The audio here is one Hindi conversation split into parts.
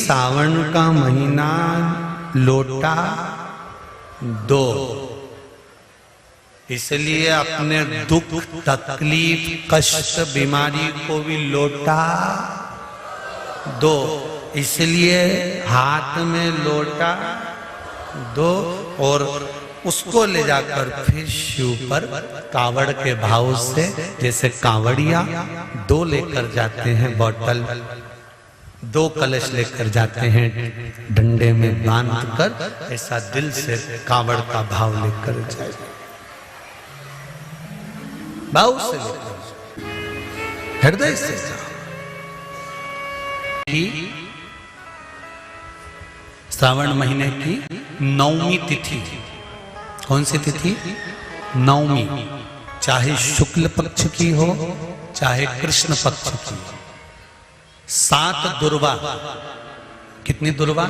सावन का महीना लोटा दो, इसलिए अपने दुख तकलीफ कष्ट बीमारी को भी लोटा दो, इसलिए हाथ में लोटा दो और उसको ले जाकर फिर शिव पर कावड़ के भाव से, जैसे कावड़िया दो लेकर जाते हैं बोतल, दो कलश लेकर जाते हैं डंडे में बांध कर, ऐसा दिल से कावड़ का भाव लेकर जाए, भाव से लेकर हृदय से श्रावण महीने की नौवीं तिथि, कौन सी तिथि? नौवीं, चाहे शुक्ल पक्ष की हो चाहे कृष्ण पक्ष की। 7 दुर्वा, कितनी दुर्वा?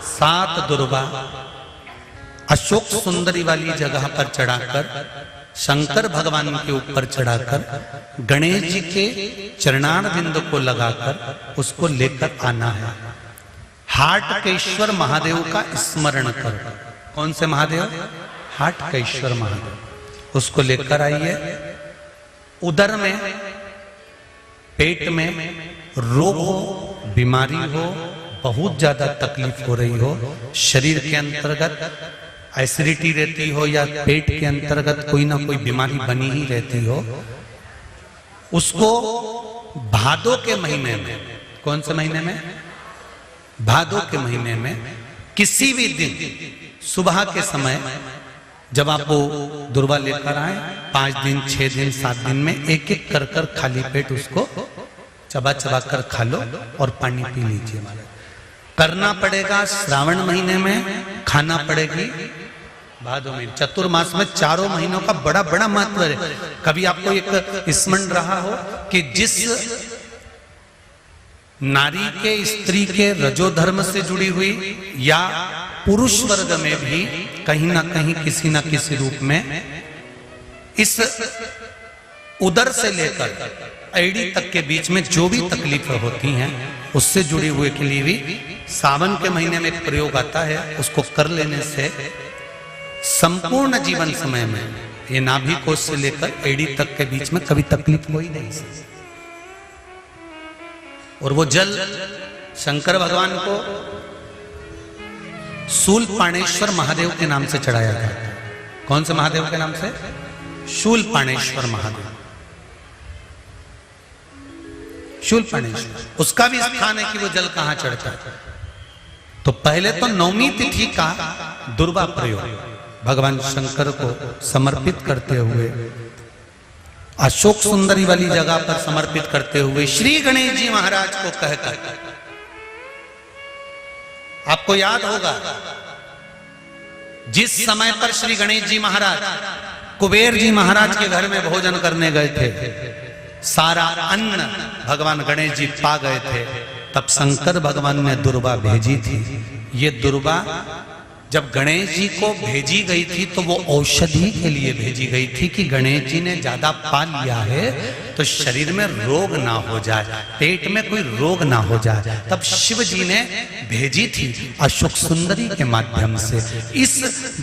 7 दुर्वा अशोक सुंदरी वाली जगह पर चढ़ाकर, शंकर भगवान के ऊपर चढ़ाकर, गणेश जी के चरणार बिंद को लगाकर उसको लेकर आना है। हाटकेश्वर महादेव का स्मरण कर। कौन से महादेव? हाटकेश्वर महादेव। उसको लेकर आइए। उदर में, पेट में रोग हो, बीमारी हो, बहुत ज्यादा तकलीफ हो रही हो, शरीर के अंतर्गत एसिडिटी रहती हो या पेट के अंतर्गत कोई ना कोई बीमारी बनी ही रहती हो, उसको भादों के महीने में, कौन से महीने में? भादों के महीने में किसी भी दिन सुबह के समय जब आप वो दुर्वा लेकर आए, 5 दिन 6 दिन 7 दिन में एक एक कर कर खाली पेट उसको चबा चबा कर खा लो और पानी पी लीजिए। करना पड़ेगा श्रावण महीने में, खाना पड़ेगी भादों में। चतुर्मास में चारों महीनों का बड़ा बड़ा महत्व है। कभी आपको एक स्मरण रहा हो कि जिस नारी के, स्त्री के रजोधर्म से जुड़ी हुई या पुरुष वर्ग में भी कहीं ना कहीं किसी ना किसी रूप में इस उदर से लेकर एड़ी तक के बीच में जो भी तकलीफें होती हैं उससे जुड़े हुए के लिए भी सावन के महीने में एक प्रयोग आता है। उसको कर लेने से संपूर्ण जीवन समय में ये नाभि कोश से लेकर एड़ी तक के बीच में कभी तकलीफ कोई नहीं। और वो जल शंकर भगवान को शूलपाणेश्वर महादेव के नाम से चढ़ाया गया। कौन से महादेव के नाम से? शूलपाणेश्वर महादेव। शूलपाणेश्वर, उसका भी स्थान है कि वो जल कहां चढ़ता है। तो पहले तो नौवीं तिथि का दुर्वा प्रयोग भगवान शंकर को समर्पित करते हुए, अशोक सुंदरी वाली जगह पर समर्पित करते हुए श्री गणेश जी महाराज को कहकर, आपको याद होगा जिस समय पर श्री गणेश जी महाराज कुबेर जी महाराज के घर में भोजन करने गए थे, सारा अन्न भगवान गणेश जी पा गए थे, तब शंकर भगवान ने दुर्वा भेजी थी। ये दुर्वा जब गणेश जी को भेजी गई थी तो वो औषधि के लिए भेजी गई थी कि गणेश जी ने ज्यादा पा लिया है तो शरीर में रोग ना हो जाए, पेट में कोई रोग ना हो जाए। तब शिव जी ने भेजी थी अशोक सुंदरी के माध्यम से। इस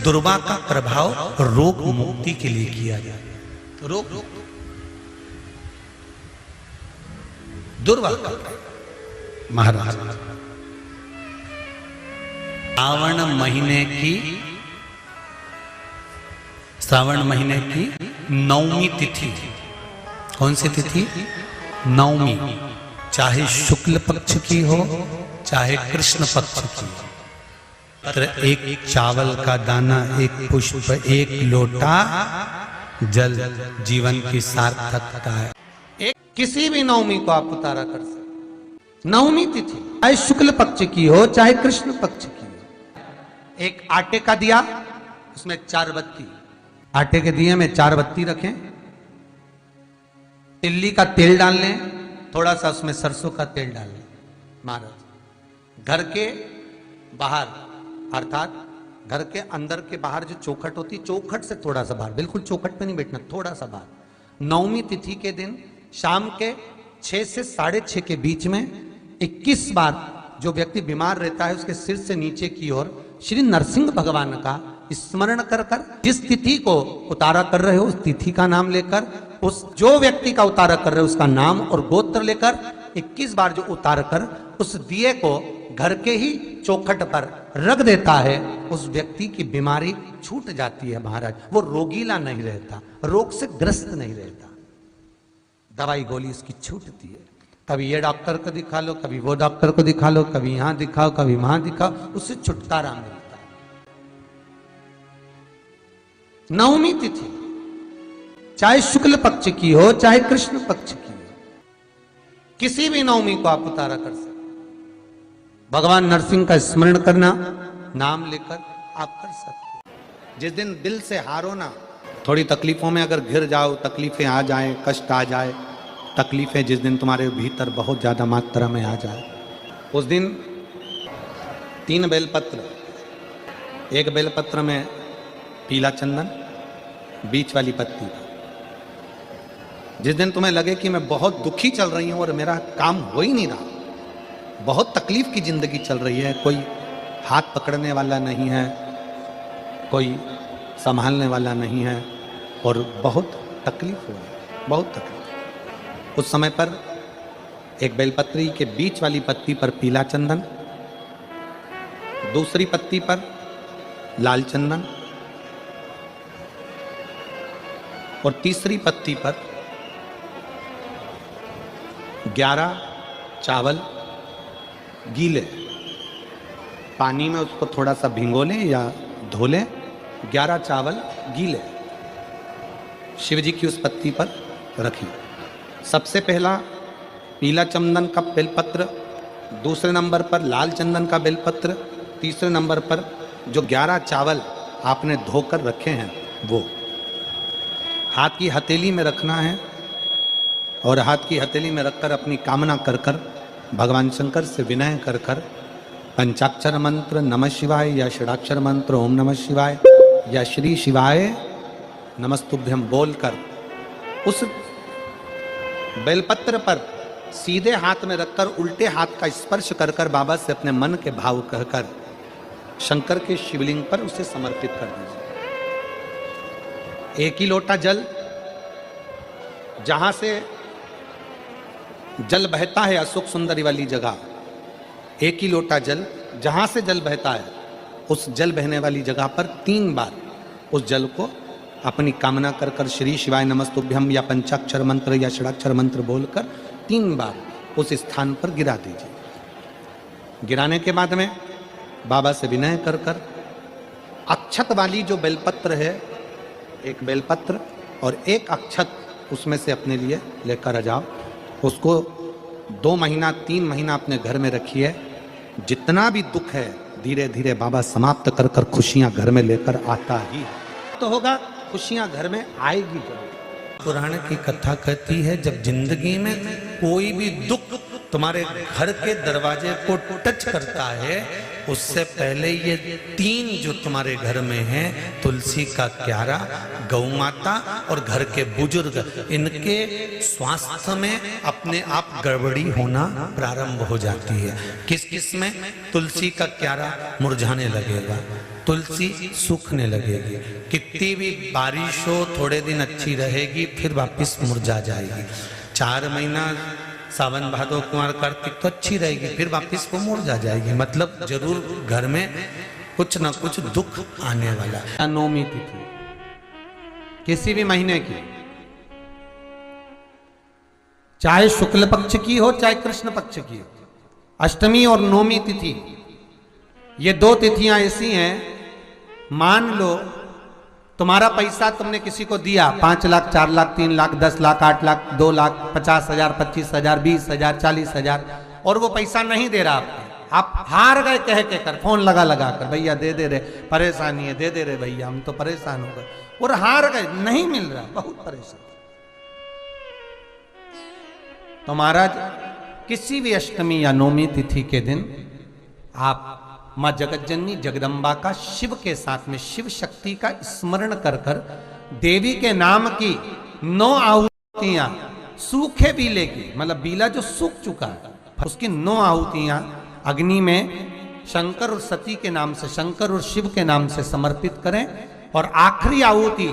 दुर्वा का प्रभाव रोग मुक्ति के लिए किया जाए। तो रोग दुर्वा महाराज श्रावण महीने की नौवीं तिथि, कौन सी तिथि? नौवीं, चाहे शुक्ल पक्ष की हो चाहे कृष्ण पक्ष की। पत्र, एक चावल का दाना, एक पुष्प, एक लोटा जल जीवन की सार्थकता है। एक किसी भी नौवीं को आप उतारा कर सकते। नौवीं तिथि चाहे शुक्ल पक्ष की हो चाहे कृष्ण पक्ष की। एक आटे का दिया, उसमें 4 बत्ती, आटे के दिए में 4 बत्ती रखें, तिल्ली का तेल डाल लें, थोड़ा सा उसमें सरसों का तेल डाल लें। महाराज घर के बाहर, अर्थात घर के अंदर के बाहर जो चौखट होती, चौखट से थोड़ा सा बाहर, बिल्कुल चौखट पे नहीं बैठना, थोड़ा सा बाहर, नौवीं तिथि के दिन शाम के 6 से 6:30 के बीच में 21 बार जो व्यक्ति बीमार रहता है उसके सिर से नीचे की ओर श्री नरसिंह भगवान का स्मरण कर कर जिस तिथि को उतारा कर रहे हो उस तिथि का नाम लेकर, उस जो व्यक्ति का उतारा कर रहे हो उसका नाम और गोत्र लेकर 21 बार जो उतार कर उस दिए को घर के ही चौखट पर रख देता है, उस व्यक्ति की बीमारी छूट जाती है महाराज। वो रोगीला नहीं रहता, रोग से ग्रस्त नहीं रहता, दवाई गोली उसकी छूटती है। कभी ये डॉक्टर को दिखा लो, कभी वो डॉक्टर को दिखा लो, कभी यहां दिखाओ, कभी वहां दिखाओ, उससे छुटकारा मिलता है। नवमी तिथि चाहे शुक्ल पक्ष की हो चाहे कृष्ण पक्ष की हो, किसी भी नवमी को आप उतारा कर सकते। भगवान नरसिंह का स्मरण करना, नाम लेकर आप कर सकते। जिस दिन दिल से हारो ना, थोड़ी तकलीफों में अगर घिर जाओ, तकलीफें आ जाए, कष्ट आ जाए, तकलीफें जिस दिन तुम्हारे भीतर बहुत ज्यादा मात्रा में आ जाए, उस दिन 3 बेलपत्र, एक बेलपत्र में पीला चंदन, बीच वाली पत्ती। जिस दिन तुम्हें लगे कि मैं बहुत दुखी चल रही हूं और मेरा काम हो ही नहीं रहा, बहुत तकलीफ की जिंदगी चल रही है, कोई हाथ पकड़ने वाला नहीं है, कोई संभालने वाला नहीं है और बहुत तकलीफ हो रही है, बहुत तकलीफ। उस समय पर एक बेलपत्री के बीच वाली पत्ती पर पीला चंदन, दूसरी पत्ती पर लाल चंदन और तीसरी पत्ती पर 11 चावल गीले, पानी में उसको थोड़ा सा भिगो लें या धो लें, 11 चावल गीले शिव जी की उस पत्ती पर रखिए। सबसे पहला पीला चंदन का बेलपत्र, दूसरे नंबर पर लाल चंदन का बेलपत्र, तीसरे नंबर पर जो 11 चावल आपने धोकर रखे हैं वो हाथ की हथेली में रखना है और हाथ की हथेली में रखकर अपनी कामना कर कर भगवान शंकर से विनय कर कर पंचाक्षर मंत्र नमः शिवाय या षडाक्षर मंत्र ओम नमः शिवाय या श्री शिवाय नमस्तुभ्यम बोलकर उस बेलपत्र पर सीधे हाथ में रखकर उल्टे हाथ का स्पर्श कर कर बाबा से अपने मन के भाव कहकर शंकर के शिवलिंग पर उसे समर्पित कर दीजिए। एक ही लोटा जल, जहां से जल बहता है अशोक सुंदरी वाली जगह, एक ही लोटा जल, जहां से जल बहता है उस जल बहने वाली जगह पर 3 बार उस जल को अपनी कामना कर कर श्री शिवाय नमस्तुभ्यम या पंचाक्षर मंत्र या षडाक्षर मंत्र बोलकर 3 बार उस स्थान पर गिरा दीजिए। गिराने के बाद में बाबा से विनय कर कर अक्षत वाली जो बेलपत्र है, एक बेलपत्र और एक अक्षत उसमें से अपने लिए लेकर आ जाओ। उसको 2 महीना 3 महीना अपने घर में रखिए। जितना भी दुख है धीरे धीरे बाबा समाप्त कर कर खुशियां घर में लेकर आता ही तो होगा, खुशियां घर में आएगी जरूर। पुराण की कथा कहती है जब जिंदगी में कोई भी दुख तुम्हारे घर के दरवाजे को टच करता है उससे पहले ये 3 जो तुम्हारे घर में हैं, तुलसी का क्यारा, गौ माता और घर के बुजुर्ग, इनके स्वास्थ्य में अपने आप गड़बड़ी होना प्रारंभ हो जाती है। किस किस में? तुलसी का क्यारा मुरझाने लगेगा, तुलसी सूखने लगेगी, कितनी भी बारिश हो थोड़े दिन अच्छी रहेगी फिर वापस मुरझा जाएगी। 4 महीना सावन भादो कुमार कार्तिक तो अच्छी रहेगी फिर वापस वो मुरझा जाएगी। मतलब जरूर घर में कुछ ना कुछ दुख आने वाला है। नवमी तिथि किसी भी महीने की, चाहे शुक्ल पक्ष की हो चाहे कृष्ण पक्ष की हो, अष्टमी और नवमी तिथि ये 2 तिथियां ऐसी हैं, मान लो तुम्हारा पैसा तुमने किसी को दिया 5 लाख 4 लाख 3 लाख 10 लाख 8 लाख 2 लाख 50,000 25,000 20,000 40,000 और वो पैसा नहीं दे रहा आपको, आप हार गए कह के कर, फोन लगा कर भैया दे दे रहे, परेशानी है दे दे रहे भैया हम तो परेशान हो गए, और हार गए, नहीं मिल रहा, बहुत परेशान। तो महाराज किसी भी अष्टमी या नवमी तिथि के दिन आप मां जगतजननी जगदम्बा का शिव के साथ में शिव शक्ति का स्मरण कर कर देवी के नाम की 9 आहुतियां सूखे बीले की, मतलब बीला जो सूख चुका है उसकी 9 आहुतियां अग्नि में शंकर और सती के नाम से, शंकर और शिव के नाम से समर्पित करें। और आखिरी आहुति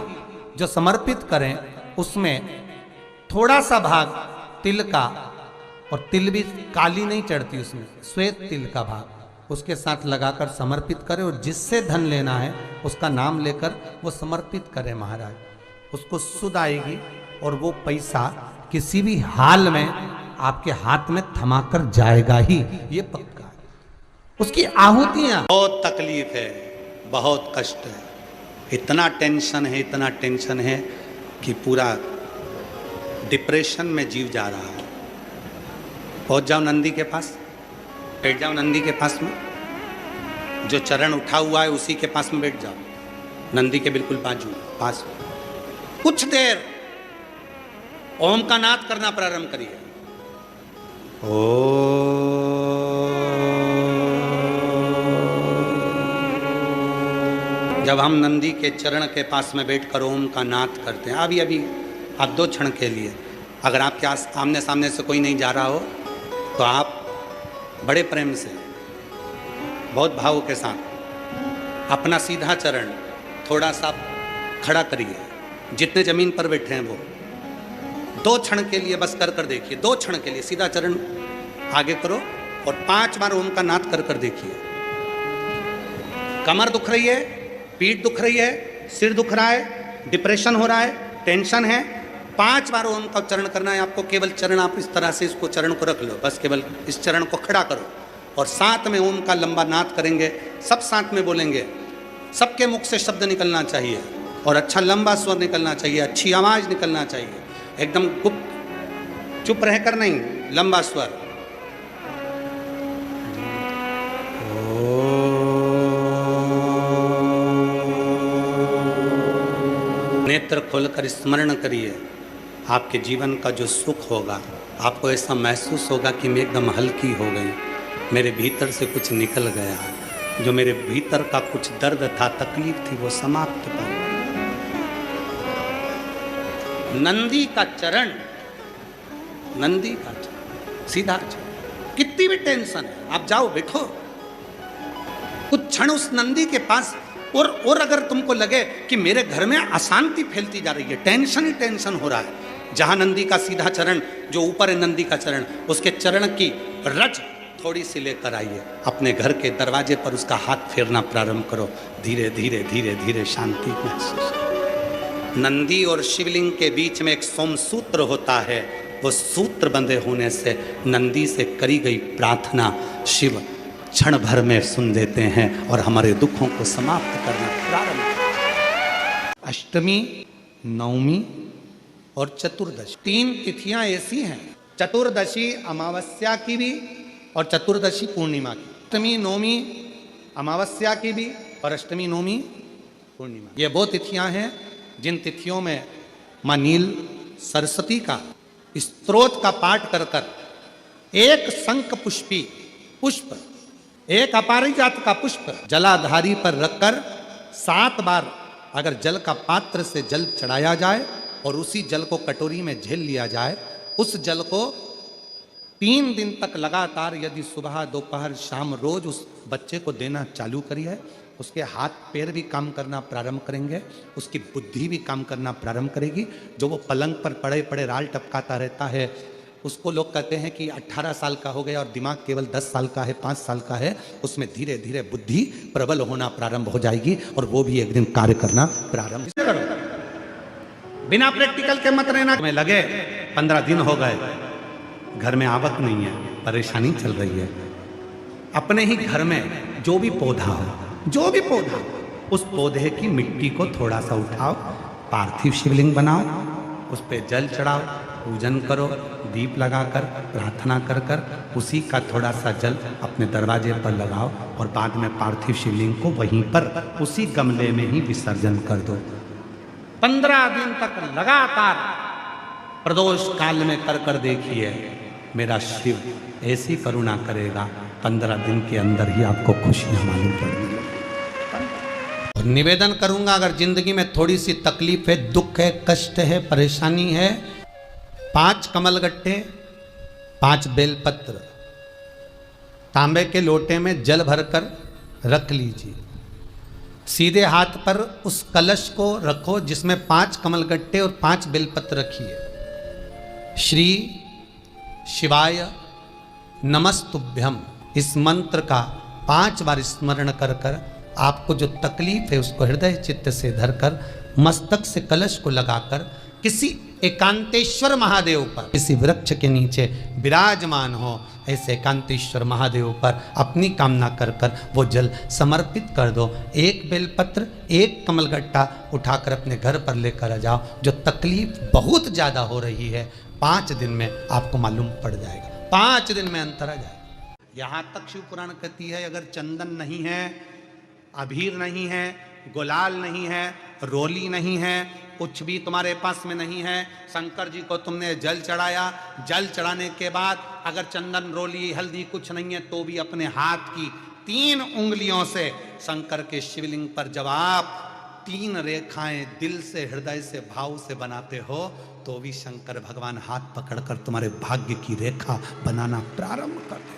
जो समर्पित करें उसमें थोड़ा सा भाग तिल का, और तिल भी काली नहीं चढ़ती उसमें, श्वेत तिल का भाग उसके साथ लगाकर समर्पित करें। और जिससे धन लेना है उसका नाम लेकर वो समर्पित करें महाराज, उसको सुध आएगी और वो पैसा किसी भी हाल में आपके हाथ में थमाकर जाएगा ही, ये पक्का है। उसकी आहुतियां, बहुत तकलीफ है, बहुत कष्ट है, इतना टेंशन है, इतना टेंशन है कि पूरा डिप्रेशन में जीव जा रहा है। पहुंच जाओ नंदी के पास, बैठ जाओ नंदी के पास में, जो चरण उठा हुआ है उसी के पास में बैठ जाओ, नंदी के बिल्कुल बाजू पास। कुछ देर ओम का नाद करना प्रारंभ करिए। ओ जब हम नंदी के चरण के पास में बैठकर ओम का नाद करते हैं, अभी अभी आप 2 क्षण के लिए, अगर आपके आमने सामने से कोई नहीं जा रहा हो तो आप बड़े प्रेम से, बहुत भाव के साथ अपना सीधा चरण थोड़ा सा खड़ा करिए, जितने जमीन पर बैठे हैं वो 2 क्षण के लिए बस कर देखिए। 2 क्षण के लिए सीधा चरण आगे करो और 5 बार ओम का नाद कर देखिए। कमर दुख रही है, पीठ दुख रही है, सिर दुख रहा है, डिप्रेशन हो रहा है, टेंशन है, 5 बार ओम का उच्चारण करना है आपको। केवल चरण आप इस तरह से इसको चरण को रख लो, बस केवल इस चरण को खड़ा करो और साथ में ओम का लंबा नाद करेंगे, सब साथ में बोलेंगे। सबके मुख से शब्द निकलना चाहिए और अच्छा लंबा स्वर निकलना चाहिए, अच्छी आवाज निकलना चाहिए, एकदम गुप्त चुप रहकर नहीं, लंबा स्वर। नेत्र खोलकर स्मरण करिए, आपके जीवन का जो सुख होगा, आपको ऐसा महसूस होगा कि मैं एकदम हल्की हो गई, मेरे भीतर से कुछ निकल गया, जो मेरे भीतर का कुछ दर्द था, तकलीफ थी, वो समाप्त हो गई। नंदी का चरण, नंदी का चरण, सीधा चरण, कितनी भी टेंशन है आप जाओ बैठो कुछ क्षण उस नंदी के पास। और अगर तुमको लगे कि मेरे घर में अशांति फैलती जा रही है, टेंशन ही टेंशन हो रहा है, जहां नंदी का सीधा चरण, जो ऊपर है नंदी का चरण, उसके चरण की रज थोड़ी सी लेकर आइए, अपने घर के दरवाजे पर उसका हाथ फेरना प्रारंभ करो। धीरे धीरे धीरे धीरे शांति महसूस। नंदी और शिवलिंग के बीच में एक सोमसूत्र होता है, वो सूत्र बंधे होने से नंदी से करी गई प्रार्थना शिव क्षण भर में सुन देते हैं और हमारे दुखों को समाप्त करना प्रारंभ। अष्टमी, नवमी और चतुर्दशी 3 तिथियां ऐसी हैं, चतुर्दशी अमावस्या की भी और चतुर्दशी पूर्णिमा की। अष्टमी नवमी अमावस्या की भी और अष्टमी नवमी पूर्णिमा, ये वो तिथियां हैं जिन तिथियों में मां नील सरस्वती का स्तोत्र का पाठ कर कर एक शंख पुष्पी पुष्प, एक अपारिजात का पुष्प जलाधारी पर रखकर 7 बार अगर जल का पात्र से जल चढ़ाया जाए और उसी जल को कटोरी में झेल लिया जाए, उस जल को 3 दिन तक लगातार यदि सुबह दोपहर शाम रोज उस बच्चे को देना चालू करिए, उसके हाथ पैर भी काम करना प्रारंभ करेंगे, उसकी बुद्धि भी काम करना प्रारंभ करेगी। जो वो पलंग पर पड़े पड़े राल टपकाता रहता है, उसको लोग कहते हैं कि 18 साल का हो गया और दिमाग केवल 10 साल का है, 5 साल का है, उसमें धीरे धीरे बुद्धि प्रबल होना प्रारंभ हो जाएगी और वो भी एक दिन कार्य करना प्रारंभ करो। बिना प्रैक्टिकल के मत रहना। में लगे 15 दिन हो गए, घर में आवक नहीं है, परेशानी चल रही है, अपने ही घर में जो भी पौधा हो, जो भी पौधा, उस पौधे की मिट्टी को थोड़ा सा उठाओ, पार्थिव शिवलिंग बनाओ, उस पर जल चढ़ाओ, पूजन करो, दीप लगाकर प्रार्थना कर कर उसी का थोड़ा सा जल अपने दरवाजे पर लगाओ और बाद में पार्थिव शिवलिंग को वहीं पर उसी गमले में ही विसर्जन कर दो। 15 दिन तक लगातार प्रदोष काल में कर कर देखिए, मेरा शिव ऐसी करुणा करेगा, 15 दिन के अंदर ही आपको खुशियां मालूम पड़ेंगी। और निवेदन करूंगा, अगर जिंदगी में थोड़ी सी तकलीफ है, दुख है, कष्ट है, परेशानी है, 5 कमलगट्टे, 5 बेलपत्र तांबे के लोटे में जल भरकर रख लीजिए। सीधे हाथ पर उस कलश को रखो जिसमें 5 कमलगट्टे और 5 बेलपत्र रखिए। श्री शिवाय नमस्तुभ्यम इस मंत्र का 5 बार स्मरण कर कर आपको जो तकलीफ है उसको हृदय चित्त से धरकर मस्तक से कलश को लगाकर किसी एकांतेश्वर महादेव पर, किसी वृक्ष के नीचे विराजमान हो, ऐसे एकांतेश्वर महादेव पर अपनी कामना कर कर वो जल समर्पित कर दो। 1 बेलपत्र 1 कमलगट्टा उठाकर अपने घर पर लेकर आ जाओ। जो तकलीफ बहुत ज़्यादा हो रही है 5 दिन में आपको मालूम पड़ जाएगा, 5 दिन में अंतर आ जाएगा। यहाँ तक शिव पुराण कहती है अगर चंदन नहीं है, अबीर नहीं है, गुलाल नहीं है, रोली नहीं है, कुछ भी तुम्हारे पास में नहीं है, शंकर जी को तुमने जल चढ़ाया, जल चढ़ाने के बाद अगर चंदन रोली हल्दी कुछ नहीं है तो भी अपने हाथ की 3 उंगलियों से शंकर के शिवलिंग पर जब आप 3 रेखाएं दिल से हृदय से भाव से बनाते हो तो भी शंकर भगवान हाथ पकड़कर तुम्हारे भाग्य की रेखा बनाना प्रारंभ कर देगा।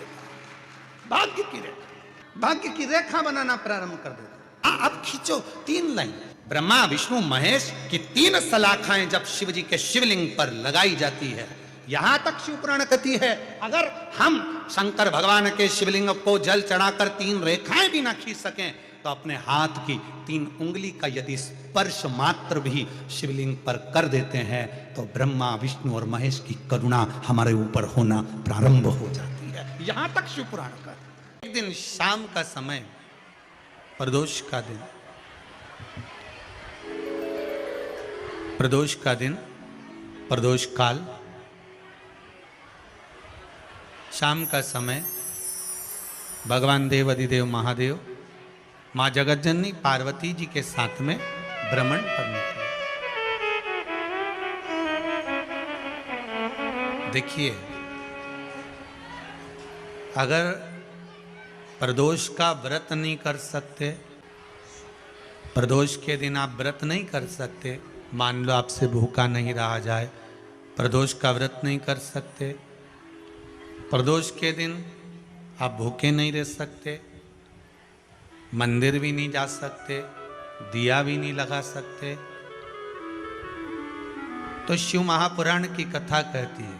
भाग्य की रेखा बनाना प्रारंभ कर देगा। अब खींचो 3 लाइन। ब्रह्मा विष्णु महेश की 3 सलाखाएं जब शिव जी के शिवलिंग पर लगाई जाती है, यहां तक शिव पुराण कहती है अगर हम शंकर भगवान के शिवलिंग को जल चढ़ाकर 3 रेखाएं भी ना खींच सकें तो अपने हाथ की 3 उंगली का यदि स्पर्श मात्र भी शिवलिंग पर कर देते हैं तो ब्रह्मा विष्णु और महेश की करुणा हमारे ऊपर होना प्रारंभ हो जाती है। यहां तक शिव पुराण का। एक दिन शाम का समय, प्रदोष का दिन, प्रदोष काल, शाम का समय, भगवान देव अधिदेव महादेव माँ जगतजननी पार्वती जी के साथ में भ्रमण पर निकले। देखिए अगर प्रदोष का व्रत नहीं कर सकते, प्रदोष के दिन आप व्रत नहीं कर सकते, मान लो आपसे भूखा नहीं रहा जाए, प्रदोष का व्रत नहीं कर सकते, प्रदोष के दिन आप भूखे नहीं रह सकते, मंदिर भी नहीं जा सकते, दिया भी नहीं लगा सकते, तो शिव महापुराण की कथा कहती है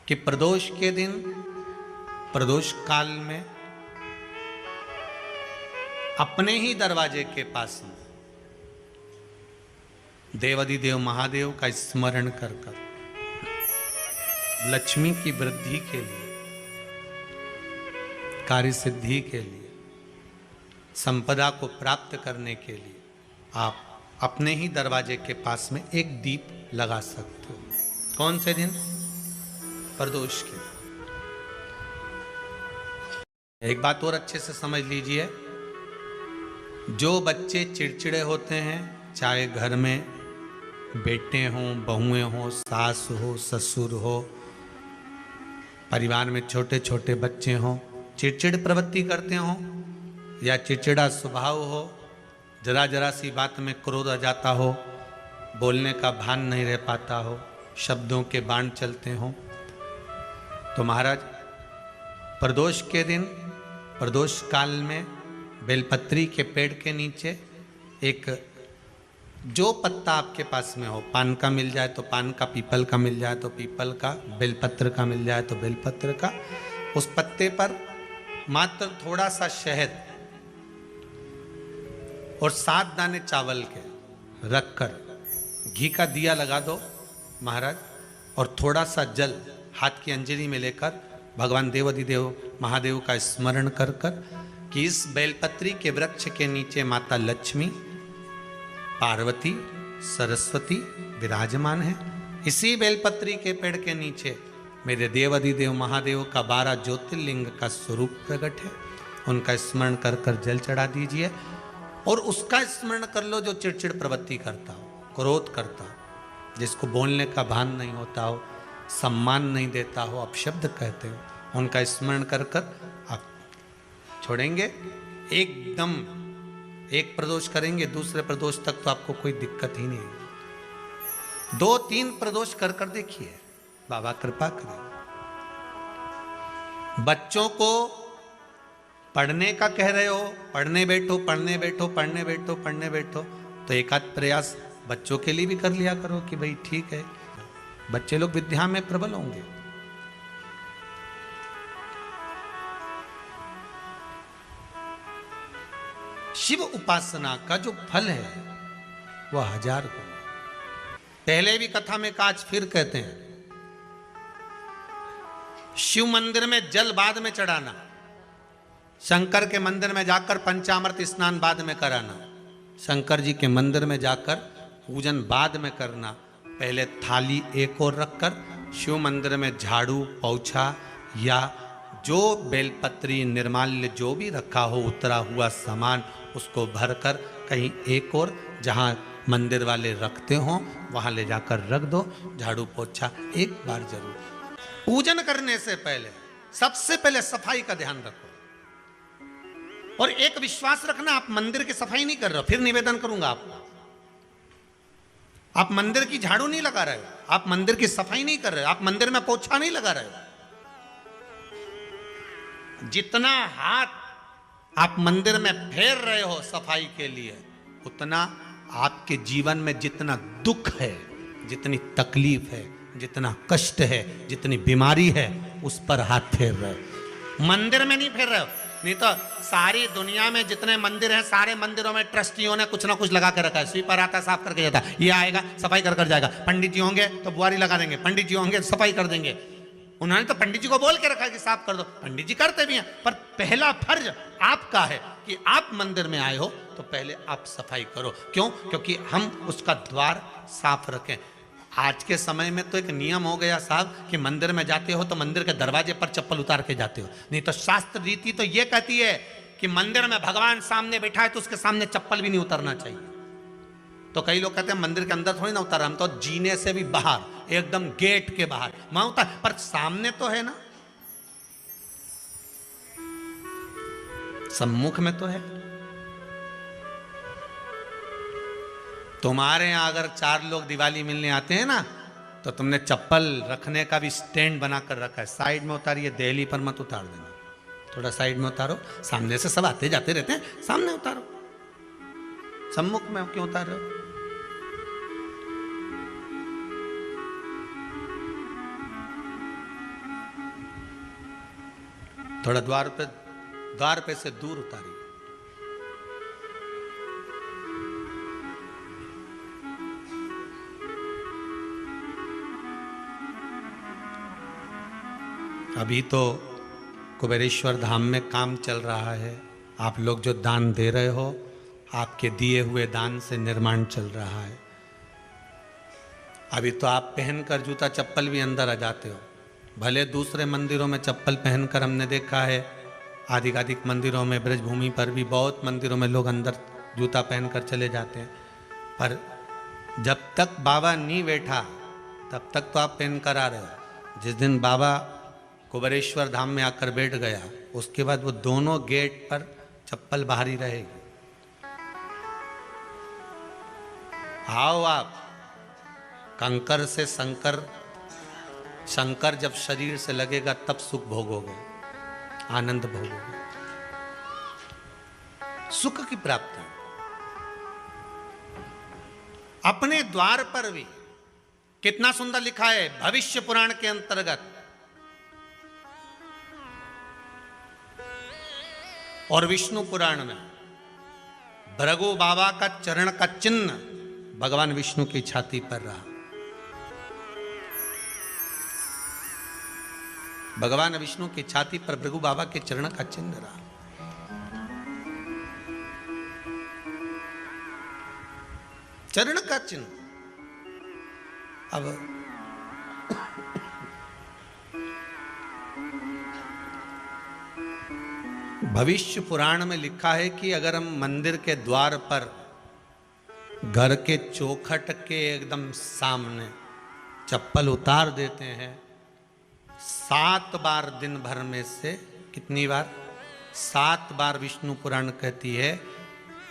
कि प्रदोष के दिन, प्रदोष काल में अपने ही दरवाजे के पास में देवाधिदेव महादेव का स्मरण कर कर लक्ष्मी की वृद्धि के लिए, कार्य सिद्धि के लिए, संपदा को प्राप्त करने के लिए आप अपने ही दरवाजे के पास में एक दीप लगा सकते हो। कौन से दिन? प्रदोष के। एक बात और अच्छे से समझ लीजिए, जो बच्चे चिड़चिड़े होते हैं, चाहे घर में बेटे हों, बहुएं हों, सास हो, ससुर हो, परिवार में छोटे छोटे बच्चे हों, चिड़चिड़ प्रवृत्ति करते हों या चिड़चिड़ा स्वभाव हो, जरा जरा सी बात में क्रोध आ जाता हो, बोलने का भान नहीं रह पाता हो, शब्दों के बाण चलते हों, तो महाराज प्रदोष के दिन, प्रदोष काल में बेलपत्री के पेड़ के नीचे एक, जो पत्ता आपके पास में हो, पान का मिल जाए तो पान का, पीपल का मिल जाए तो पीपल का, बेलपत्र का मिल जाए तो बेलपत्र का, उस पत्ते पर मात्र थोड़ा सा शहद और 7 दाने चावल के रखकर घी का दिया लगा दो महाराज, और थोड़ा सा जल हाथ की अंजलि में लेकर भगवान देवाधिदेव महादेव का स्मरण कर कर कि इस बेलपत्री के वृक्ष के नीचे माता लक्ष्मी, पार्वती, सरस्वती विराजमान है। इसी बेलपत्री के पेड़ के नीचे मेरे देवाधिदेव महादेव का 12 ज्योतिर्लिंग का स्वरूप प्रकट है। उनका स्मरण कर कर जल चढ़ा दीजिए और उसका स्मरण कर लो जो चिड़चिड़ प्रवृत्ति करता हो, क्रोध करता हो, जिसको बोलने का भान नहीं होता हो, सम्मान नहीं देता हो, अपशब्द कहते हो, उनका स्मरण कर कर आप छोड़ेंगे। एकदम एक प्रदोष करेंगे, दूसरे प्रदोष तक तो आपको कोई दिक्कत ही नहीं। 2-3 प्रदोष कर कर देखिए, बाबा कृपा करें। बच्चों को पढ़ने का कह रहे हो, पढ़ने बैठो पढ़ने बैठो पढ़ने बैठो पढ़ने बैठो, तो एक आध प्रयास बच्चों के लिए भी कर लिया करो कि भाई ठीक है, बच्चे लोग विद्या में प्रबल होंगे। शिव उपासना का जो फल है वह 1000 गुना। पहले भी कथा में काज फिर कहते हैं, शिव मंदिर में जल बाद में चढ़ाना, शंकर के मंदिर में जाकर पंचामृत स्नान बाद में कराना, शंकर जी के मंदिर में जाकर पूजन बाद में करना, पहले थाली एक और रखकर शिव मंदिर में झाड़ू पोछा या जो बेलपत्री निर्माल्य जो भी रखा हो उतरा हुआ सामान उसको भरकर कहीं एक और जहाँ मंदिर वाले रखते हों वहाँ ले जाकर रख दो, झाड़ू पोछा एक बार जरूर। पूजन करने से पहले सबसे पहले सफाई का ध्यान रखो, और एक विश्वास रखना आप मंदिर की सफाई नहीं कर रहे हो, फिर निवेदन करूंगा आपको, आप मंदिर की झाड़ू नहीं लगा रहे हो, आप मंदिर की सफाई नहीं कर रहे हो, आप मंदिर में पोछा नहीं लगा रहे हो। जितना हाथ आप मंदिर में फेर रहे हो सफाई के लिए, उतना आपके जीवन में जितना दुख है, जितनी तकलीफ है, जितना कष्ट है, जितनी बीमारी है, उस पर हाथ फेर रहे हो, मंदिर में नहीं फेर रहे हो। नहीं तो सारी दुनिया में जितने मंदिर हैं सारे मंदिरों में ट्रस्टियों ने कुछ ना कुछ लगा के रखा है, स्वीपर आता साफ करके जाता है, ये आएगा सफाई कर कर जाएगा, पंडित जी होंगे तो बुआरी लगा देंगे, पंडित जी होंगे सफाई कर देंगे। उन्होंने तो पंडित जी को बोल के रखा है कि साफ कर दो, पंडित जी करते भी हैं, पर पहला फर्ज आपका है कि आप मंदिर में आए हो तो पहले आप सफाई करो। क्यों? क्योंकि हम उसका द्वार साफ रखें। आज के समय में तो एक नियम हो गया साहब कि मंदिर में जाते हो तो मंदिर के दरवाजे पर चप्पल उतार के जाते हो, नहीं तो शास्त्र रीति तो ये कहती है कि मंदिर में भगवान सामने बैठा है तो उसके सामने चप्पल भी नहीं उतरना चाहिए। तो कई लोग कहते हैं मंदिर के अंदर थोड़ी ना उतर, हम तो जीने से भी बाहर एकदम गेट के बाहर वहां उतर, पर सामने तो है ना, सम्मुख में तो है। तुम्हारे यहां अगर 4 लोग दिवाली मिलने आते हैं ना तो तुमने चप्पल रखने का भी स्टैंड बनाकर रखा है, साइड में उतारिए, दहली पर मत उतार देना, थोड़ा साइड में उतारो, सामने से सब आते जाते रहते हैं, सामने उतारो, सम्मुख में क्यों उतार रहे हो? थोड़ा द्वार पे से दूर उतारिए। अभी तो कुबेरेश्वर धाम में काम चल रहा है, आप लोग जो दान दे रहे हो आपके दिए हुए दान से निर्माण चल रहा है। अभी तो आप पहनकर जूता चप्पल भी अंदर आ जाते हो, भले दूसरे मंदिरों में चप्पल पहनकर हमने देखा है, आधिकाधिक मंदिरों में ब्रजभूमि पर भी बहुत मंदिरों में लोग अंदर जूता पहनकर चले जाते हैं, पर जब तक बाबा नहीं बैठा तब तक तो आप पहन कर आ रहे हो। जिस दिन बाबा कुबेरेश्वर धाम में आकर बैठ गया उसके बाद वो दोनों गेट पर चप्पल बाहर ही रहेगी। आओ आप, कंकर से शंकर जब शरीर से लगेगा तब सुख भोगोगे, आनंद भोगोगे, सुख की प्राप्ति। अपने द्वार पर भी कितना सुंदर लिखा है भविष्य पुराण के अंतर्गत, और विष्णु पुराण में भृगु बाबा का चरण का चिन्ह भगवान विष्णु की छाती पर रहा। भगवान विष्णु की छाती पर भृगु बाबा के चरण का चिन्ह रहा। चरण का चिन्ह। अब भविष्य पुराण में लिखा है कि अगर हम मंदिर के द्वार पर घर के चौखट के एकदम सामने चप्पल उतार देते हैं 7 बार दिन भर में से, कितनी बार? 7 बार विष्णु पुराण कहती है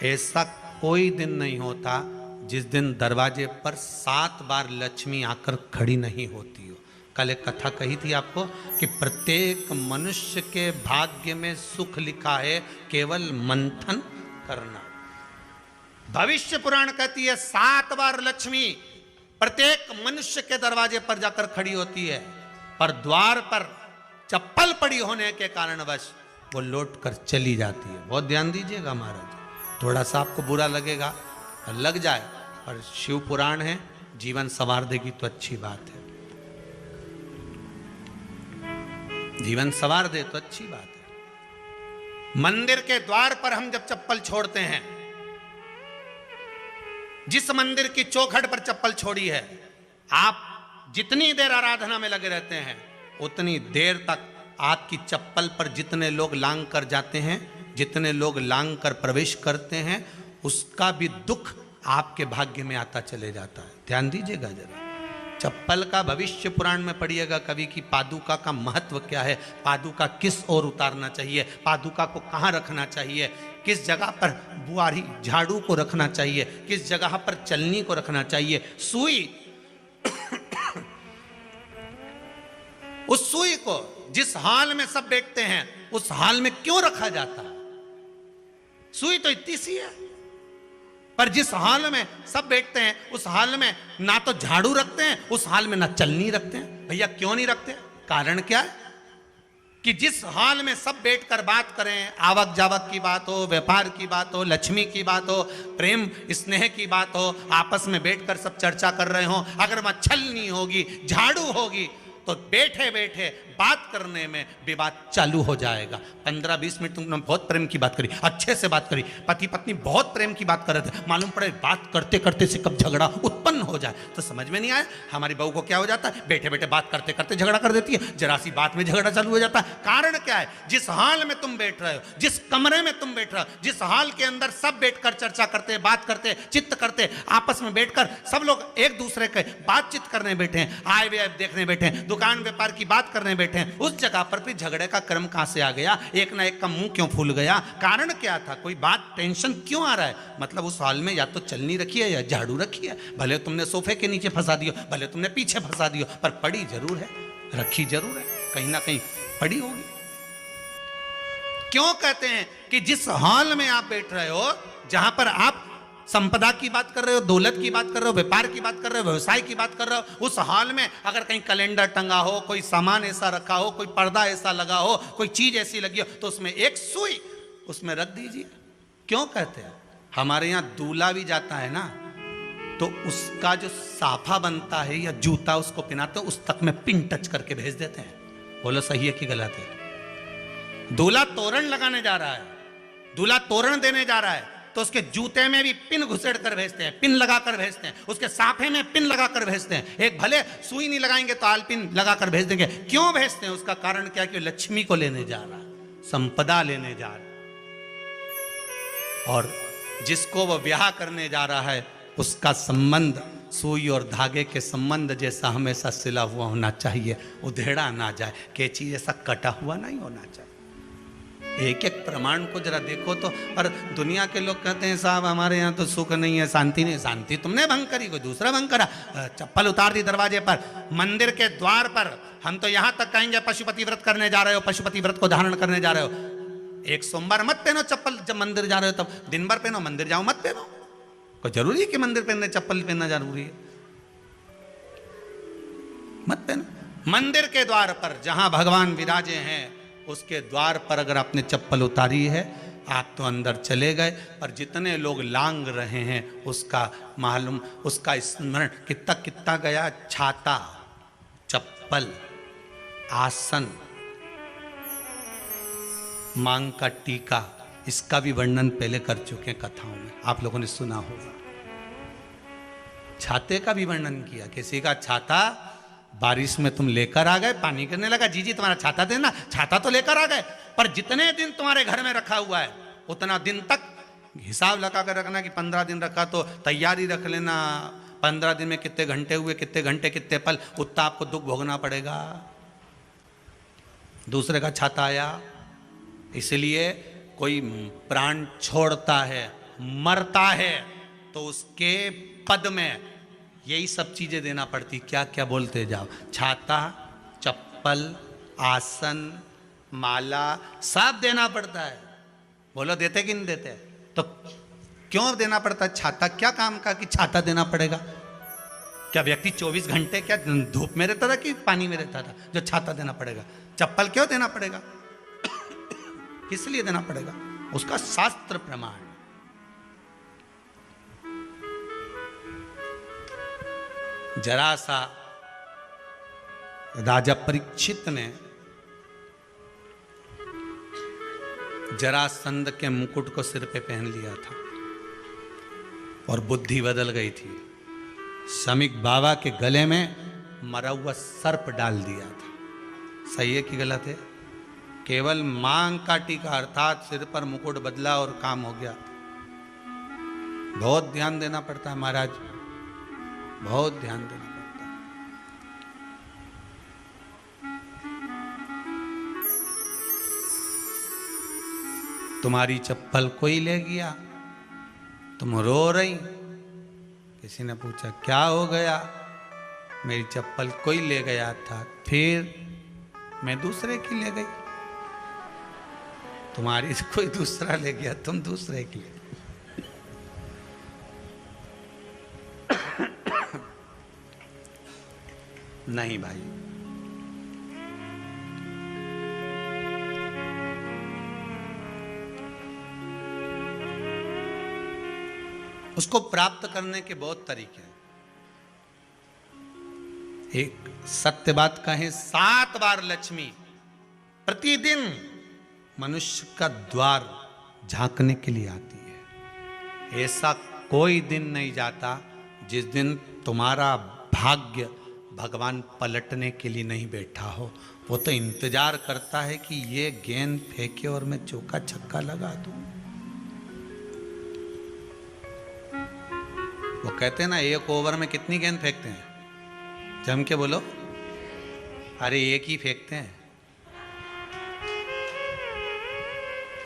ऐसा कोई दिन नहीं होता जिस दिन दरवाजे पर 7 बार लक्ष्मी आकर खड़ी नहीं होती हो। कल एक कथा कही थी आपको कि प्रत्येक मनुष्य के भाग्य में सुख लिखा है, केवल मंथन करना। भविष्य पुराण कहती है 7 बार लक्ष्मी प्रत्येक मनुष्य के दरवाजे पर जाकर खड़ी होती है, पर द्वार पर चप्पल पड़ी होने के कारणवश वो लौट कर चली जाती है। बहुत ध्यान दीजिएगा महाराज, थोड़ा सा आपको बुरा लगेगा, लग जाए, पर शिव पुराण है, जीवन संवार देगी तो अच्छी बात है, जीवन संवार दे तो अच्छी बात है। मंदिर के द्वार पर हम जब चप्पल छोड़ते हैं, जिस मंदिर की चौखट पर चप्पल छोड़ी है, आप जितनी देर आराधना में लगे रहते हैं उतनी देर तक आपकी चप्पल पर जितने लोग लांग कर जाते हैं, जितने लोग लांग कर प्रवेश करते हैं, उसका भी दुख आपके भाग्य में आता चले जाता है। ध्यान दीजिएगा जरा, चप्पल का भविष्य पुराण में पढ़िएगा कवि की पादुका का महत्व क्या है, पादुका किस ओर उतारना चाहिए, पादुका को कहाँ रखना चाहिए, किस जगह पर बुआरी झाड़ू को रखना चाहिए, किस जगह पर चलनी को रखना चाहिए, सुई उस सुई को जिस हाल में सब बैठते हैं उस हाल में क्यों रखा जाता है? सुई तो इतनी सी है, पर जिस हाल में सब बैठते हैं उस हाल में ना तो झाड़ू रखते हैं, उस हाल में ना चलनी रखते हैं। भैया क्यों नहीं रखते? कारण क्या है कि जिस हाल में सब बैठकर बात करें, आवक जावक की बात हो, व्यापार की बात हो, लक्ष्मी की बात हो, प्रेम स्नेह की बात हो, आपस में बैठकर सब चर्चा कर रहे हो, अगर वहां छलनी होगी, झाड़ू होगी, तो बैठे बैठे बात करने में विवाद चालू हो जाएगा। 15-20 मिनट तुमने बहुत प्रेम की बात करी, अच्छे से बात करी, पति पत्नी बहुत प्रेम की बात कर रहे थे, मालूम पड़े बात करते करते से कब झगड़ा उत्पन्न हो जाए तो समझ में नहीं आया। हमारी बहू को क्या हो जाता है, बैठे बैठे बात करते करते झगड़ा कर देती है, जरा सी बात में झगड़ा चालू हो जाता है। कारण क्या है? जिस हाल में तुम बैठ रहे हो, जिस कमरे में तुम बैठ रहे हो, जिस हाल के अंदर सब बैठकर चर्चा करते, बात करते, चित्त करते, आपस में बैठकर सब लोग एक दूसरे के बातचीत करने बैठे हैं, आए वे देखने बैठे हैं, दुकान व्यापार की बात करने बैठे हैं, उस जगह पर भी झगड़े का क्रम कहां से आ गया? एक ना एक का मुंह क्यों फूल गया? कारण क्या था? कोई बात टेंशन क्यों आ रहा है? मतलब उस हाल में या तो चलनी रखी है या झाड़ू रखी है, भले तुमने सोफे के नीचे फंसा दियो, भले तुमने पीछे फंसा दियो, पर पड़ी जरूर है, रखी जरूर है, कहीं ना कहीं पड़ी होगी। क्यों कहते हैं कि जिस हाल में आप बैठ रहे हो, जहां पर आप संपदा की बात कर रहे हो, दौलत की बात कर रहे हो, व्यापार की बात कर रहे हो, व्यवसाय की बात कर रहे हो, उस हाल में अगर कहीं कैलेंडर टंगा हो, कोई सामान ऐसा रखा हो, कोई पर्दा ऐसा लगा हो, कोई चीज ऐसी लगी हो, तो उसमें एक सुई उसमें रख दीजिए। क्यों कहते हैं? हमारे यहाँ दूल्हा भी जाता है ना, तो उसका जो साफा बनता है या जूता उसको पहनाते हैं, उस तक में पिन टच करके भेज देते हैं। बोलो सही है कि गलत है? दूल्हा तोरण लगाने जा रहा है, दूल्हा तोरण देने जा रहा है, तो उसके जूते में भी पिन घुसेड़ कर भेजते हैं, पिन लगाकर भेजते हैं, उसके साफे में पिन लगाकर भेजते हैं। एक भले सुई नहीं लगाएंगे तो आलपिन लगाकर भेज देंगे। क्यों भेजते हैं? उसका कारण क्या? कि लक्ष्मी को लेने जा रहा है, संपदा लेने जा रहा है, और जिसको वो ब्याह करने जा रहा है उसका संबंध सुई और धागे के संबंध जैसा हमेशा सिला हुआ होना चाहिए, उधेड़ा ना जाए, कैंची जैसा कटा हुआ नहीं होना चाहिए। एक एक प्रमाण को जरा देखो तो। और दुनिया के लोग कहते हैं साहब हमारे यहाँ तो सुख नहीं है, शांति नहीं। शांति तुमने भंग करी, कोई दूसरा भंग करा। चप्पल उतार दी दरवाजे पर, मंदिर के द्वार पर। हम तो यहाँ तक कहेंगे पशुपति व्रत करने जा रहे हो, पशुपति व्रत को धारण करने जा रहे हो, एक सोमवार मत पहनो चप्पल। जब मंदिर जा रहे हो तब दिन भर पहनो, मंदिर जाओ मत पहनो। कोई जरूरी है कि मंदिर पहनने चप्पल पहनना जरूरी है? मत पहनो। मंदिर के द्वार पर जहां भगवान विराजे हैं उसके द्वार पर अगर आपने चप्पल उतारी है, आप तो अंदर चले गए, पर जितने लोग लांग रहे हैं उसका मालूम, उसका स्मरण कितना कितना गया। छाता, चप्पल, आसन, मांग का टीका, इसका भी वर्णन पहले कर चुके हैं कथाओं में, आप लोगों ने सुना होगा। छाते का भी वर्णन किया। किसी का छाता बारिश में तुम लेकर आ गए, पानी गिरने लगा, जी तुम्हारा छाता देना, छाता तो लेकर आ गए, पर जितने दिन तुम्हारे घर में रखा हुआ है उतना दिन तक हिसाब लगा कर रखना कि 15 दिन रखा तो तैयारी रख लेना। 15 दिन में कितने घंटे हुए, कितने घंटे कितने पल, उतना आपको दुख भोगना पड़ेगा। दूसरे का छाता आया, इसलिए कोई प्राण छोड़ता है, मरता है, तो उसके पद में यही सब चीजें देना पड़ती। क्या क्या बोलते जाओ, छाता, चप्पल, आसन, माला सब देना पड़ता है। बोलो देते कि नहीं देते? तो क्यों देना पड़ता है? छाता क्या काम का कि छाता देना पड़ेगा? क्या व्यक्ति 24 घंटे क्या धूप में रहता था कि पानी में रहता था जो छाता देना पड़ेगा? चप्पल क्यों देना पड़ेगा? किस लिए देना पड़ेगा? उसका शास्त्र प्रमाण। जरा सा राजा परीक्षित ने जरासंध के मुकुट को सिर पे पहन लिया था और बुद्धि बदल गई थी। शमीक बाबा के गले में मरा हुआ सर्प डाल दिया था। सही है कि गलत है? केवल मांग काटी का अर्थात सिर पर मुकुट बदला और काम हो गया। बहुत ध्यान देना पड़ता है महाराज, बहुत ध्यान देना पड़ता है। तुम्हारी चप्पल कोई ले गया, तुम रो रही। किसी ने पूछा क्या हो गया? मेरी चप्पल कोई ले गया था, फिर मैं दूसरे की ले गई। तुम्हारी कोई दूसरा ले गया, तुम दूसरे की ले गई। नहीं भाई, उसको प्राप्त करने के बहुत तरीके हैं। एक सत्य बात कहें, 7 बार लक्ष्मी प्रतिदिन मनुष्य का द्वार झांकने के लिए आती है। ऐसा कोई दिन नहीं जाता जिस दिन तुम्हारा भाग्य भगवान पलटने के लिए नहीं बैठा हो। वो तो इंतजार करता है कि ये गेंद फेंके और मैं चौका छक्का लगा दूं। वो कहते हैं ना, 1 ओवर में कितनी गेंद फेंकते हैं? जम के बोलो। अरे एक ही फेंकते हैं।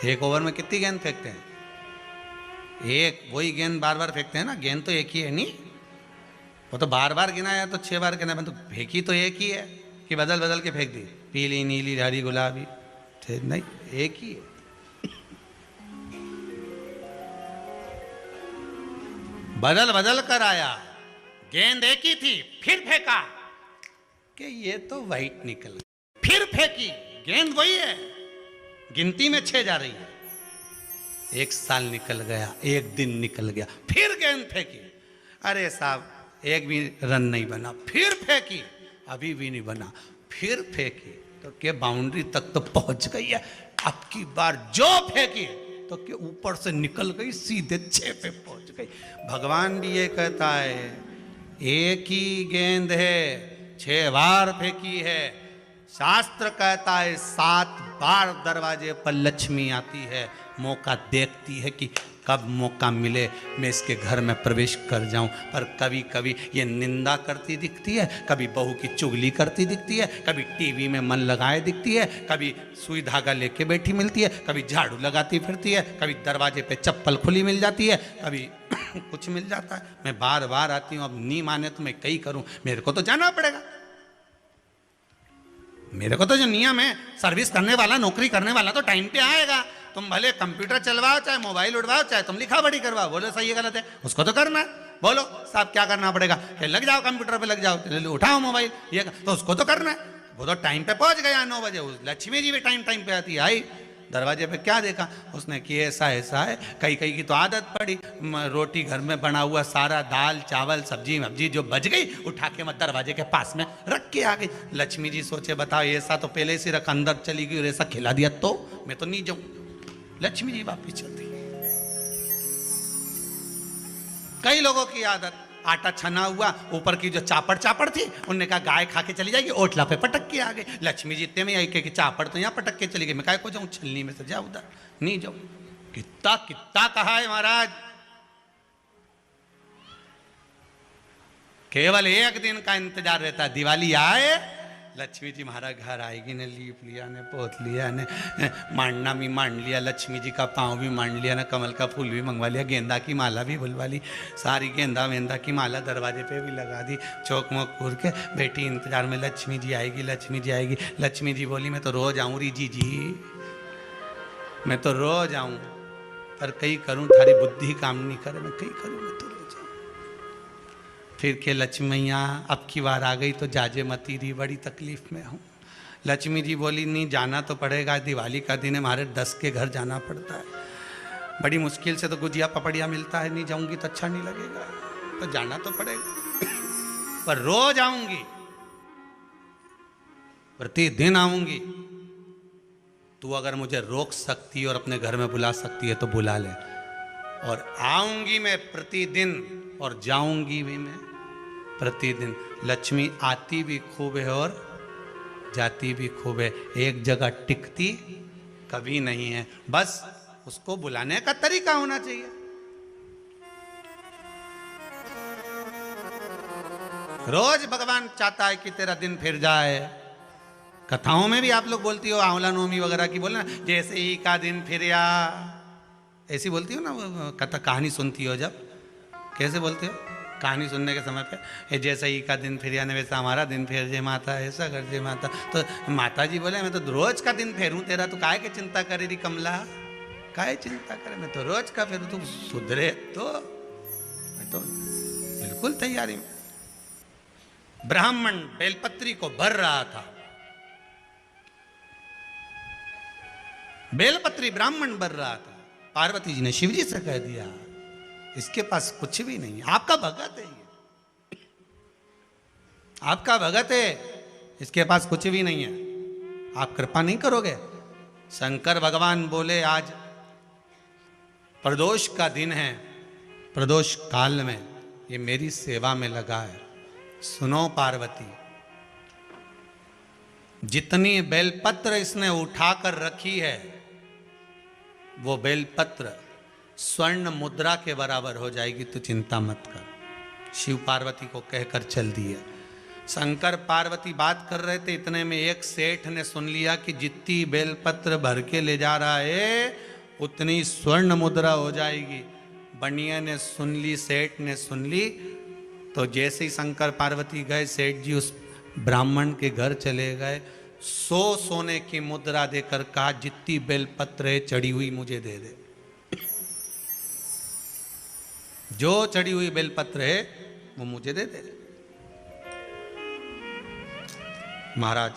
1 ओवर में कितनी गेंद फेंकते हैं? एक। वही गेंद बार बार फेंकते हैं ना। गेंद तो एक ही है नहीं, वो तो बार बार गिनाया तो 6 बार गिना, तो फेंकी तो एक ही है कि बदल बदल के फेंक दी, पीली नीली हरी गुलाबी? नहीं, एक ही है। बदल बदल कर आया, गेंद एक ही थी, फिर फेंका कि ये तो वाइट निकल, फिर फेंकी, गेंद वही है, गिनती में 6 जा रही है। 1 साल निकल गया, 1 दिन निकल गया, फिर गेंद फेंकी। अरे साहब, एक भी रन नहीं बना। फिर फेंकी, अभी भी नहीं बना। फिर फेंकी तो के बाउंड्री तक तो पहुंच गई है। अब की बार जो फेंकी तो के ऊपर से निकल गई, सीधे 6 पे पहुंच गई। भगवान भी ये कहता है, एक ही गेंद है, 6 बार फेंकी है। शास्त्र कहता है 7 बार दरवाजे पर लक्ष्मी आती है, मौका देखती है कि कब मौका मिले मैं इसके घर में प्रवेश कर जाऊं। पर कभी कभी ये निंदा करती दिखती है, कभी बहू की चुगली करती दिखती है, कभी टीवी में मन लगाए दिखती है, कभी सुई धागा लेके बैठी मिलती है, कभी झाड़ू लगाती फिरती है, कभी दरवाजे पे चप्पल खुली मिल जाती है, कभी कुछ मिल जाता है। मैं बार बार आती हूँ, अब नहीं माने तो मैं कई करूँ, मेरे को तो जाना पड़ेगा। मेरे को तो जो नियम है, सर्विस करने वाला, नौकरी करने वाला तो टाइम पे आएगा। तुम भले कंप्यूटर चलवाओ, चाहे मोबाइल उड़वाओ, चाहे तुम लिखा पढ़ी करवाओ, बोलो सही है गलत है, उसको तो करना है। बोलो साहब क्या करना पड़ेगा? लग जाओ कंप्यूटर पे, लग जाओ, उठाओ मोबाइल, ये तो उसको तो करना है। वो तो टाइम पे पहुंच गया 9 बजे। लक्ष्मी जी भी टाइम पे आती है। आई दरवाजे पे क्या देखा उसने कि ऐसा ऐसा है। कई कई की तो आदत पड़ी, रोटी घर में बना हुआ सारा दाल चावल सब्जी वब्जी जो बच गई, उठा के मैं दरवाजे के पास में रख के आ गई। लक्ष्मी जी सोचे बताओ, ऐसा तो पहले से रख, अंदर चली गई और ऐसा खिला दिया तो मैं तो नहीं जाऊं। लक्ष्मी जी वापिस चलती। कई लोगों की आदत, आटा छना हुआ, ऊपर की जो चापड़ थी, उनने कहा गाय खा के चली जाएगी, ओटला पे पटक के आ गए। लक्ष्मी जी इतने में आई कि चापड़ तो यहाँ पटक के चली गई, मैं काय को जाऊं, छलनी में से जा उधर, नहीं जाऊं। कितना कितना कहा है महाराज। केवल 1 दिन का इंतजार रहता है, दिवाली आए लक्ष्मी जी हमारा घर आएगी ने, लीप लिया ने, पोत लिया ने, मांडना भी मांड लिया, लक्ष्मी जी का पाँव भी मांड लिया ना, कमल का फूल भी मंगवा लिया, गेंदा की माला भी बुलवा ली, सारी गेंदा वेंदा की माला दरवाजे पे भी लगा दी, चौक मोक पूर के बेटी इंतजार में, लक्ष्मी जी आएगी, लक्ष्मी जी आएगी। लक्ष्मी जी बोली मैं तो रोज आऊँ री जी, मैं तो रोज आऊँ, पर कई करूँ थारी बुद्धि काम नहीं करे, मैं कई करूँ, मैं तो रोज आऊँ। फिर के लक्ष्मी मैया अब की बार आ गई तो जाजे मती रही, बड़ी तकलीफ में हूँ। लक्ष्मी जी बोली नहीं जाना तो पड़ेगा, दिवाली का दिन है, हमारे 10 के घर जाना पड़ता है, बड़ी मुश्किल से तो गुजिया पपड़िया मिलता है, नहीं जाऊंगी तो अच्छा नहीं लगेगा, तो जाना तो पड़ेगा, पर रोज आऊंगी, प्रतिदिन आऊंगी। तू अगर मुझे रोक सकती है और अपने घर में बुला सकती है तो बुला ले, और आऊंगी मैं प्रतिदिन और जाऊंगी भी मैं प्रतिदिन। लक्ष्मी आती भी खूब है और जाती भी खूब है, एक जगह टिकती कभी नहीं है, बस उसको बुलाने का तरीका होना चाहिए। रोज भगवान चाहता है कि तेरा दिन फिर जाए। कथाओं में भी आप लोग बोलती हो, आंवला नवमी वगैरह की बोलना, जैसे ही का दिन फिर या, ऐसी बोलती हो ना, कथा कहानी सुनती हो जब, कैसे बोलते हो कहानी सुनने के समय पे, ये जैसे ही का दिन फिर या ने वैसा हमारा दिन फेर जे माता, ऐसा कर जे माता। तो माता जी बोले मैं तो रोज का दिन फेरूं तेरा, तो काहे के चिंता करे री कमला, काहे चिंता करे, मैं तो रोज का फेरू, तू सुधरे तो मैं तो बिल्कुल तैयारी में। ब्राह्मण बेलपत्री को भर रहा था, बेलपत्री ब्राह्मण भर रहा था। पार्वती जी ने शिव जी से कह दिया इसके पास कुछ भी नहीं है, आपका भगत है ये, आपका भगत है, इसके पास कुछ भी नहीं है, आप कृपा नहीं करोगे। शंकर भगवान बोले आज प्रदोष का दिन है, प्रदोष काल में ये मेरी सेवा में लगा है। सुनो पार्वती, जितनी बेलपत्र इसने उठाकर रखी है वो बेलपत्र स्वर्ण मुद्रा के बराबर हो जाएगी, तो चिंता मत कर। शिव पार्वती को कहकर चल दिए। शंकर पार्वती बात कर रहे थे, इतने में एक सेठ ने सुन लिया कि जितनी बेलपत्र भर के ले जा रहा है उतनी स्वर्ण मुद्रा हो जाएगी। बनिया ने सुन ली, सेठ ने सुन ली, तो जैसे ही शंकर पार्वती गए, सेठ जी उस ब्राह्मण के घर चले गए, 100 सोने की मुद्रा देकर कहा जितनी बेलपत्र है चढ़ी हुई मुझे दे दे, जो चढ़ी हुई बेलपत्र है वो मुझे दे दे। महाराज